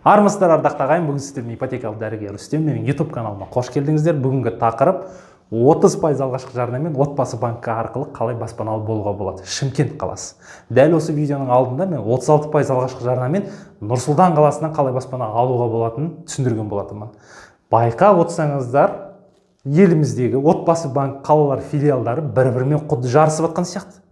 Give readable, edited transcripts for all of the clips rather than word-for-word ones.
Армысыздар ардақты ағайын, бүгін сіздермен ипотекалық дәрігер Рүстем, менің YouTube каналыма қош келдіңіздер. Бүгінгі тақырып 30% алғашқы жарнамен отбасы банкі арқылы қалай баспаналы болуға болады. Шымкент қаласы. Дәл осы видеоның алдында мен 36% алғашқы жарнамен Нұр-Сұлтан қаласынан қалай баспана алуға болатынын түсіндірген болатынмын. Байқап отырсаңыздар, еліміздегі отбасы банк қалалар филиалдары бір-бірімен құдды жарысып жатқан сияқты.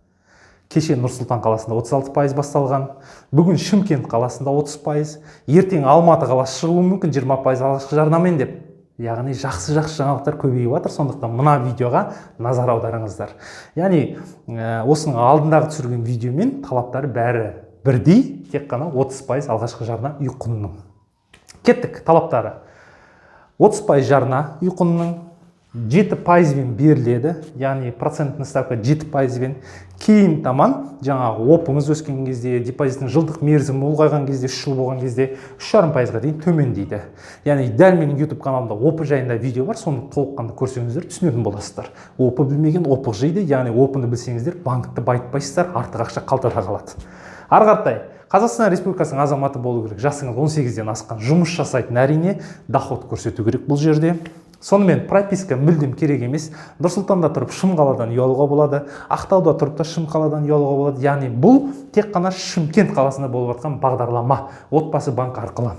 Кеше Нұр-Сұлтан қаласында 36% басталған, бүгін Шымкент қаласында 30%, ертең Алматы қаласы шығуы мүмкін 20% алғашқы жарнамен деп. Яғни жақсы жаңалықтар көбейіп жатыр, сондықтан мына видеоға назар аударыңыздар. Яғни осының алдындағы түсірген видеомен талаптары бәрі бірдей, тек қана 30% алғашқы жарна үй құнының. Кеттік, талаптары. 30% жарна үй құнының 7%-бен беріледі, яғни процентный ставка 7%-бен. Кейін таман жаңағы опыңыз өскен кезде, депозиттің жылдық мерзімі ұлғайған кезде, 3 жыл болған кезде 3,5%-ға дейін төмендейді. Яғни дәл менің YouTube каналымда опы жайында видео бар, соны толыққанды көрсеңіздер түсінетін боласыздар. Опы білмеген опық жейді, яғни опыны білсеңіздер банкті байытпайсыздар, артық ақша қалтада қалады. Ары қаратай, Қазақстан Республикасының азаматы болу керек, жасыңыз 18-ден асқан, жұмыс жасайтын, әрине доход көрсету керек бұл жерде. Сонымен прописка мүлдем керек емес. Нұр-Сұлтанда тұрып Шымқаладан үй алуға болады, Ақтауда тұрып та Шымқаладан үй алуға болады. Яғни бұл тек қана Шымкент қаласында болып жатқан бағдарлама отбасы банк арқылы.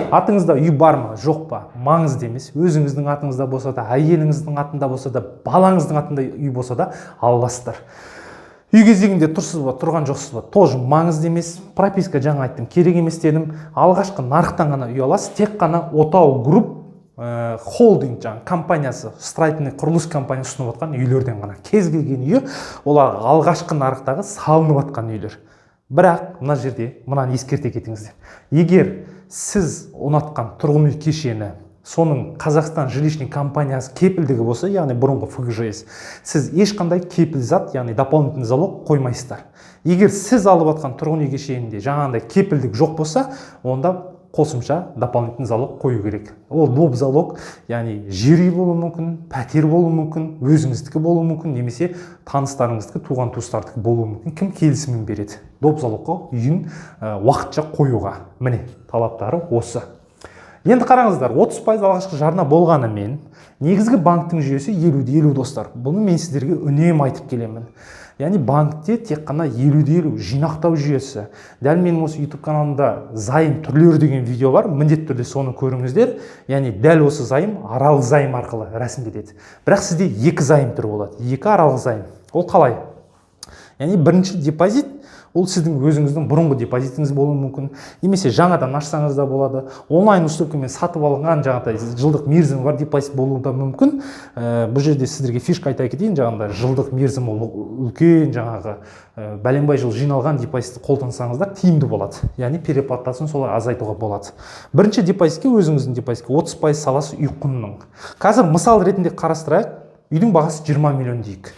Атыңызда үй бар ма, жоқ па, маңызды емес. Өзіңіздің атыңызда болса да, әйеліңіздің атында болса да, балаңыздың атында үй болса да аласыздар. Үй кезегінде тұрсыз ба, тұрған жоқсыз ба, тоже маңызды емес. Прописка жаңа айттым, керек емес дедім. Алғашқы нарықтан ғана үй аласыз, тек қана Отау групп холдинг жаңа компаниясы, строительный құрылыс компаниясы ұсынып отқан үйлерден ғана. Кез келген үйі олар алғашқы нарықтағы салынып отқан үйлер. Бірақ мына жерде мынаны ескерте кетіңіздер. Егер сіз ұнатқан тұрғын үй кешені, соның Қазақстан жилищный компаниясы кепілдігі болса, яғни бұрынғы ФГЖС, сіз ешқандай кепілзат, яғни дополнительный залог қоймайсыздар. Егер сіз алып отқан тұрғын үй кешенінде жаңағындай кепілдік жоқ болса, онда қосымша дополнительный залог қою керек. Ол доп залог, яғни жер үй болуы мүмкін, пәтер болуы мүмкін, өзіңіздікі болуы мүмкін, немесе таныстарыңыздікі, туған туыстардікі болуы мүмкін. Кім келісімін береді? Доп залогқа үйін уақытша қоюға. Міне, талаптары осы. Енді қараңыздар, 30% алғашқы жарна болғанымен, негізгі банктың жүйесі 50-50 достар. Бұны мен сіздерге үнемі айтып келемін. Яғни банкте тек қана 50-50 жинақтау жүйесі. Дәл менің осы YouTube каналымда зайым түрлері деген видео бар, міндетті түрде соны көріңіздер. Яғни дәл осы зайым аралық зайым арқылы рәсімделеді. Бірақ сізде екі зайым түрі болады, екі аралық зайым. Ол қалай? Яғни бірінші депозит, ол сіздің өзіңіздің бұрынғы депозитіңіз болуы мүмкін, немесе жаңадан ашсаңыз да болады. Онлайн уступкамен сатып алынған жаңағыдай жылдық мерзімі бар депозит болуы да мүмкін. Бұл жерде сіздерге фишка айта кетейін, жаңағыдай жылдық мерзімі үлкен, жаңағы бәленбай жыл жиналған депозитті қолдансаңыздар тиімді болады. Яғни переплатасын солай азайтуға болады. Бірінші депозитке, өзіңіздің депозитке 30% саласы үй құнының. Қазір мысал ретінде қарастырайық, үйдің бағасы 20 миллион дейік.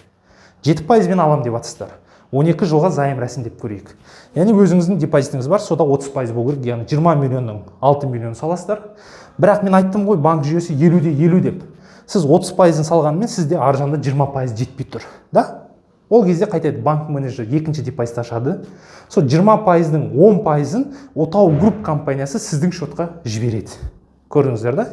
7%-бен алам деп атсыздар. 12 жылға зайым рәсімдеп көрейік. Яғни өзіңіздің депозитіңіз бар, сода 30% болу керек, яғни 20 миллионның 6 миллион саласыздар. Бірақ мен айттым ғой, банк жүйесі 50-50 деп. Сіз 30%-ын салғанымен сізде аржанда 20% жетпей тұр. Да? Ол кезде қайтеді, банк менеджер екінші депозит ашады. Сол 20%-ның 10%-ын Отау групп компаниясы сіздің шотқа жібереді. Көрдіңіздер да?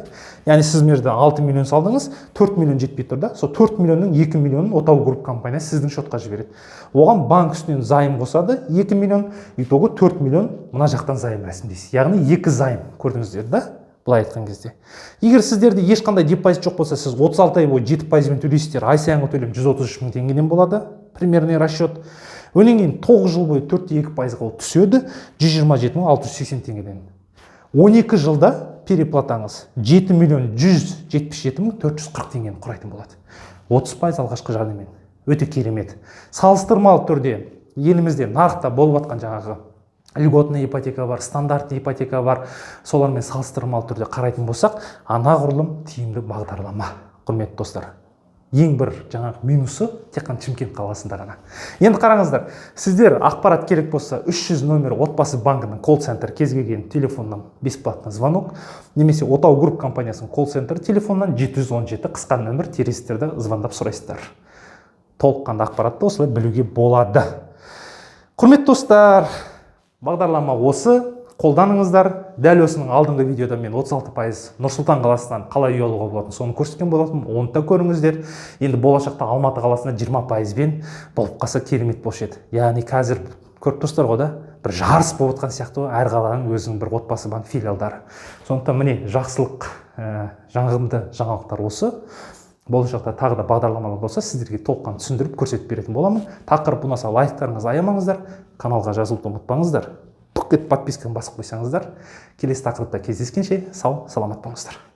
Яғни сіз мерден 6 миллион салдыңыз, 4 миллион жетпей тұр да? Сол 4 миллионның 2 миллионын Отау групп компаниясы сіздің шотқа жібереді. Оған банк үстінен зайым қосады, 2 миллион, итогы 4 миллион мына жақтан зайым рәсімдейсіз. Яғни 2 зайым. Көрдіңіздер да? Былай айтқан кезде. Егер сіздерде ешқандай депозит жоқ болса, сіз 36 ай бойы 7%-бен төлейсіздер, ай сайынғы төлем 133 мың теңгеден болады. Примерный расчет. Өнен кейін 9 жыл бойы 4,2%-ға түседі, 127 мың 680 теңгеден. 12 жылда переплатаңыз 7 миллион 177 мың 440 теңгені құрайтын болады. 30% алғашқы жарнамен. Өте керемет. Салыстырмалы түрде елімізде нарықта болып жатқан жаңағы льготный ипотека бар, стандартный ипотека бар. Солармен салыстырмалы түрде қарайтын болсақ, анағұрлым тиімді бағдарлама. Құрметті достар. Ең бір жаңағы минусы тек қана Шымкент қаласында ғана. Енді қараңыздар, сіздер ақпарат керек болса 300 номер отбасы банкінің колл-центр кез келген телефоннан бесплатный звонок, немесе Отау групп компаниясының колл-центр телефоннан 717 қысқа нөмір терестерді звондап сұрайсыздар. Толыққанды ақпаратты осылай білуге болады. Құрметті достар, бағдарлама осы. қолданыңыздар. Дәл осының алдыңғы видеода мен 36% Нұр-Сұлтан қаласынан қалай үй алуға болатынын соны көрсеткен болатынмын. Оны да көріңіздер. Енді болашақта Алматы қаласында 20%-бен болып қалса керемет болушы еді. Яғни қазір көріп тұрсыздар ғой да, бір жарыс болып жатқан сияқты ғой, әр қаланың өзінің бір отбасы банк филиалдары. Сондықтан міне жақсылық, жағымды жаңалықтар осы. Болашақта тағы да бағдарламалар болса, сіздерге толыққан түсіндіріп көрсетіп беретін боламын. Тақырып ұнаса лайктарыңызды аямаңыздар, каналға жазылуды ұмытпаңыздар. Подписканы басып қойсаңыздар. Келесі тақырыпта кездескенше сау, саламат болыңыздар.